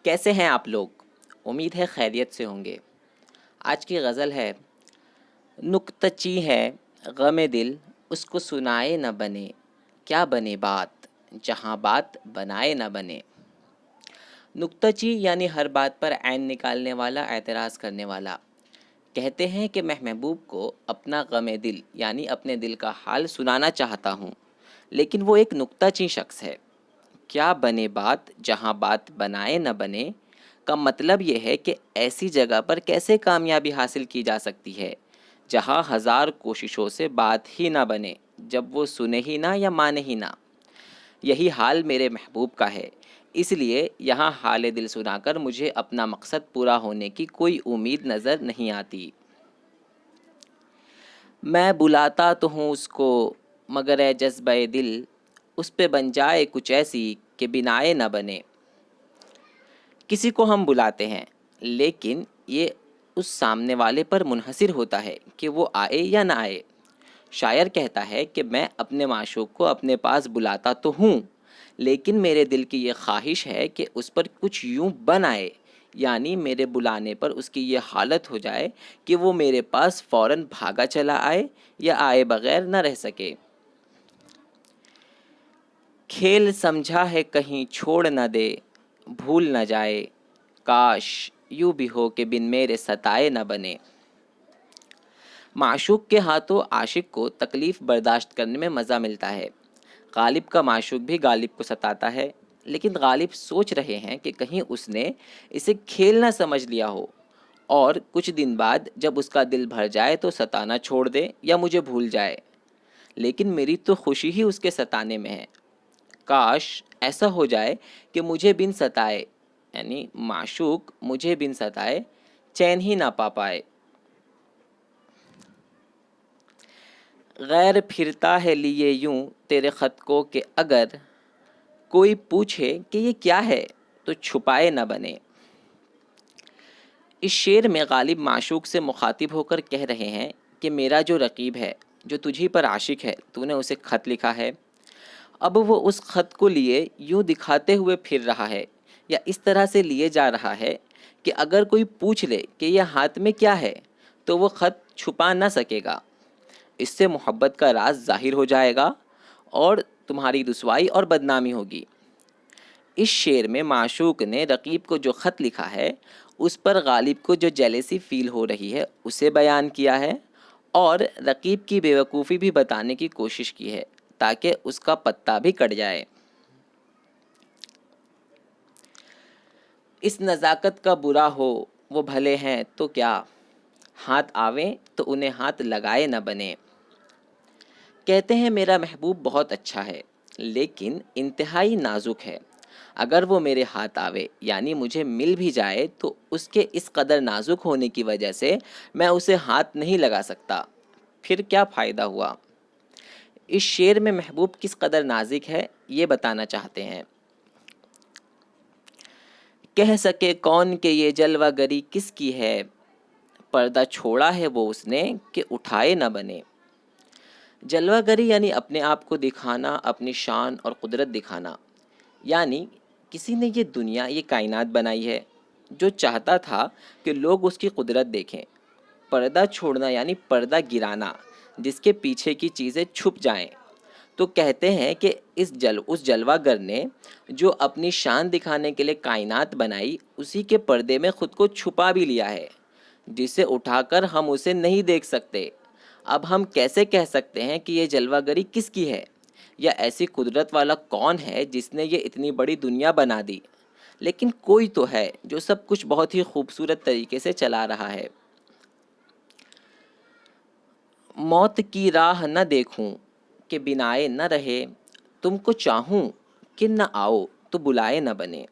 کیسے ہیں آپ لوگ؟ امید ہے خیریت سے ہوں گے۔ آج کی غزل ہے: نکتچی ہے غم دل، اس کو سنائے نہ بنے، کیا بنے بات جہاں بات بنائے نہ بنے۔ نکتچی یعنی ہر بات پر عین نکالنے والا، اعتراض کرنے والا۔ کہتے ہیں کہ میں محبوب کو اپنا غم دل یعنی اپنے دل کا حال سنانا چاہتا ہوں، لیکن وہ ایک نکتچی شخص ہے۔ کیا بنے بات جہاں بات بنائے نہ بنے کا مطلب یہ ہے کہ ایسی جگہ پر کیسے کامیابی حاصل کی جا سکتی ہے جہاں ہزار کوششوں سے بات ہی نہ بنے، جب وہ سنے ہی نہ یا مانے ہی نہ۔ یہی حال میرے محبوب کا ہے، اس لیے یہاں حال دل سنا کر مجھے اپنا مقصد پورا ہونے کی کوئی امید نظر نہیں آتی۔ میں بلاتا تو ہوں اس کو، مگر اے جذبہ دل، اس پہ بن جائے کچھ ایسی کہ بنائے نہ بنے۔ کسی کو ہم بلاتے ہیں، لیکن یہ اس سامنے والے پر منحصر ہوتا ہے کہ وہ آئے یا نہ آئے۔ شاعر کہتا ہے کہ میں اپنے معشوق کو اپنے پاس بلاتا تو ہوں، لیکن میرے دل کی یہ خواہش ہے کہ اس پر کچھ یوں بن آئے، یعنی میرے بلانے پر اس کی یہ حالت ہو جائے کہ وہ میرے پاس فوراً بھاگا چلا آئے یا آئے بغیر نہ رہ سکے۔ کھیل سمجھا ہے کہیں چھوڑ نہ دے، بھول نہ جائے، کاش یوں بھی ہو کہ بن میرے ستائے نہ بنے۔ معشوق کے ہاتھوں عاشق کو تکلیف برداشت کرنے میں مزہ ملتا ہے۔ غالب کا معشوق بھی غالب کو ستاتا ہے، لیکن غالب سوچ رہے ہیں کہ کہیں اس نے اسے کھیل نہ سمجھ لیا ہو اور کچھ دن بعد جب اس کا دل بھر جائے تو ستانا چھوڑ دے یا مجھے بھول جائے۔ لیکن میری تو خوشی ہی اس کے ستانے میں ہے۔ کاش ایسا ہو جائے کہ مجھے بن ستائے، یعنی معشوق مجھے بن ستائے چین ہی نہ پا پائے۔ غیر پھرتا ہے لیے یوں تیرے خط کو کہ اگر کوئی پوچھے کہ یہ کیا ہے تو چھپائے نہ بنے۔ اس شعر میں غالب معشوق سے مخاطب ہو کر کہہ رہے ہیں کہ میرا جو رقیب ہے، جو تجھی پر عاشق ہے، تو نے اسے خط لکھا ہے، اب وہ اس خط کو لیے یوں دکھاتے ہوئے پھر رہا ہے یا اس طرح سے لیے جا رہا ہے کہ اگر کوئی پوچھ لے کہ یہ ہاتھ میں کیا ہے تو وہ خط چھپا نہ سکے گا۔ اس سے محبت کا راز ظاہر ہو جائے گا اور تمہاری رسوائی اور بدنامی ہوگی۔ اس شعر میں معشوق نے رقیب کو جو خط لکھا ہے، اس پر غالب کو جو جیلیسی فیل ہو رہی ہے اسے بیان کیا ہے، اور رقیب کی بے وقوفی بھی بتانے کی کوشش کی ہے تاکہ اس کا پتہ بھی کٹ جائے۔ اس نزاکت کا برا ہو وہ بھلے ہیں تو کیا، ہاتھ آویں تو انہیں ہاتھ لگائے نہ بنے۔ کہتے ہیں میرا محبوب بہت اچھا ہے، لیکن انتہائی نازک ہے۔ اگر وہ میرے ہاتھ آوے یعنی مجھے مل بھی جائے تو اس کے اس قدر نازک ہونے کی وجہ سے میں اسے ہاتھ نہیں لگا سکتا، پھر کیا فائدہ ہوا۔ اس شعر میں محبوب کس قدر نازک ہے یہ بتانا چاہتے ہیں۔ کہہ سکے کون کہ یہ جلوہ گری کس کی ہے، پردہ چھوڑا ہے وہ اس نے کہ اٹھائے نہ بنے۔ جلوہ گری یعنی اپنے آپ کو دکھانا، اپنی شان اور قدرت دکھانا، یعنی کسی نے یہ دنیا، یہ کائنات بنائی ہے جو چاہتا تھا کہ لوگ اس کی قدرت دیکھیں۔ پردہ چھوڑنا یعنی پردہ گرانا، جس کے پیچھے کی چیزیں چھپ جائیں۔ تو کہتے ہیں کہ اس جلوہ گر نے جو اپنی شان دکھانے کے لیے کائنات بنائی، اسی کے پردے میں خود کو چھپا بھی لیا ہے، جسے اٹھا کر ہم اسے نہیں دیکھ سکتے۔ اب ہم کیسے کہہ سکتے ہیں کہ یہ جلوہ گری کس کی ہے، یا ایسی قدرت والا کون ہے جس نے یہ اتنی بڑی دنیا بنا دی؟ لیکن کوئی تو ہے جو سب کچھ بہت ہی خوبصورت طریقے سے چلا رہا ہے۔ موت کی راہ نہ دیکھوں کہ بنائے نہ رہے، تم کو چاہوں کہ نہ آؤ تو بلائے نہ بنے۔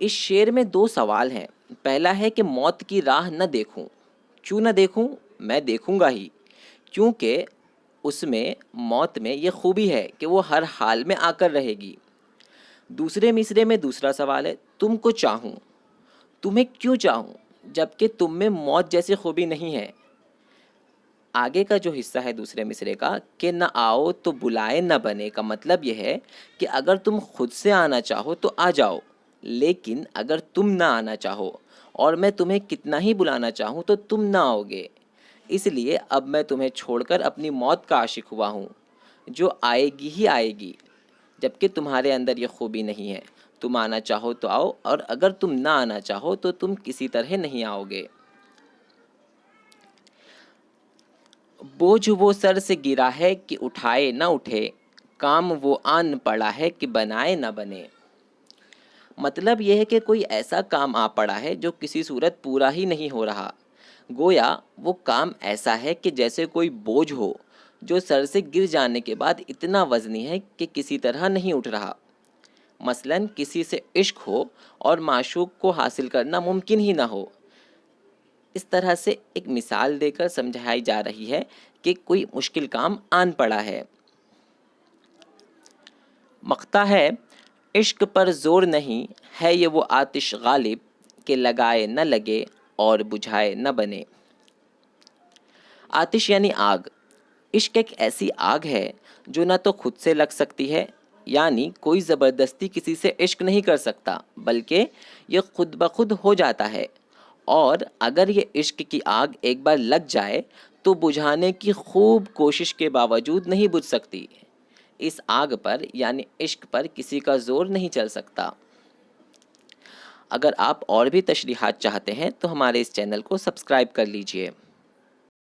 اس شعر میں دو سوال ہیں۔ پہلا ہے کہ موت کی راہ نہ دیکھوں، کیوں نہ دیکھوں؟ میں دیکھوں گا ہی، کیونکہ اس میں، موت میں یہ خوبی ہے کہ وہ ہر حال میں آ کر رہے گی۔ دوسرے مصرے میں دوسرا سوال ہے، تم کو چاہوں، تمہیں کیوں چاہوں جبکہ تم میں موت جیسی خوبی نہیں ہے۔ آگے کا جو حصہ ہے دوسرے مصرے کا کہ نہ آؤ تو بلائے نہ بنے کا مطلب یہ ہے کہ اگر تم خود سے آنا چاہو تو آ جاؤ، لیکن اگر تم نہ آنا چاہو اور میں تمہیں کتنا ہی بلانا چاہوں تو تم نہ آؤ گے، اس لیے اب میں تمہیں چھوڑ کر اپنی موت کا عاشق ہوا ہوں، جو آئے گی ہی آئے گی، جبکہ تمہارے اندر یہ خوبی نہیں ہے۔ تم آنا چاہو تو آؤ، اور اگر تم نہ آنا چاہو تو تم کسی طرح نہیں آؤ گے۔ بوجھ وہ سر سے گرا ہے کہ اٹھائے نہ اٹھے، کام وہ آن پڑا ہے کہ بنائے نہ بنے۔ مطلب یہ ہے کہ کوئی ایسا کام آ پڑا ہے جو کسی صورت پورا ہی نہیں ہو رہا، گویا وہ کام ایسا ہے کہ جیسے کوئی بوجھ ہو جو سر سے گر جانے کے بعد اتنا وزنی ہے کہ کسی طرح نہیں اٹھ رہا۔ مثلاً کسی سے عشق ہو اور معشوق کو حاصل کرنا ممکن ہی نہ ہو۔ اس طرح سے ایک مثال دے کر سمجھائی جا رہی ہے کہ کوئی مشکل کام آن پڑا ہے۔ مقطع ہے، عشق پر زور نہیں ہے یہ وہ آتش غالب، کہ لگائے نہ لگے اور بجھائے نہ بنے۔ آتش یعنی آگ۔ عشق ایک ایسی آگ ہے جو نہ تو خود سے لگ سکتی ہے، یعنی کوئی زبردستی کسی سے عشق نہیں کر سکتا، بلکہ یہ خود بخود ہو جاتا ہے، اور اگر یہ عشق کی آگ ایک بار لگ جائے تو بجھانے کی خوب کوشش کے باوجود نہیں بجھ سکتی۔ اس آگ پر یعنی عشق پر کسی کا زور نہیں چل سکتا۔ اگر آپ اور بھی تشریحات چاہتے ہیں تو ہمارے اس چینل کو سبسکرائب کر لیجئے۔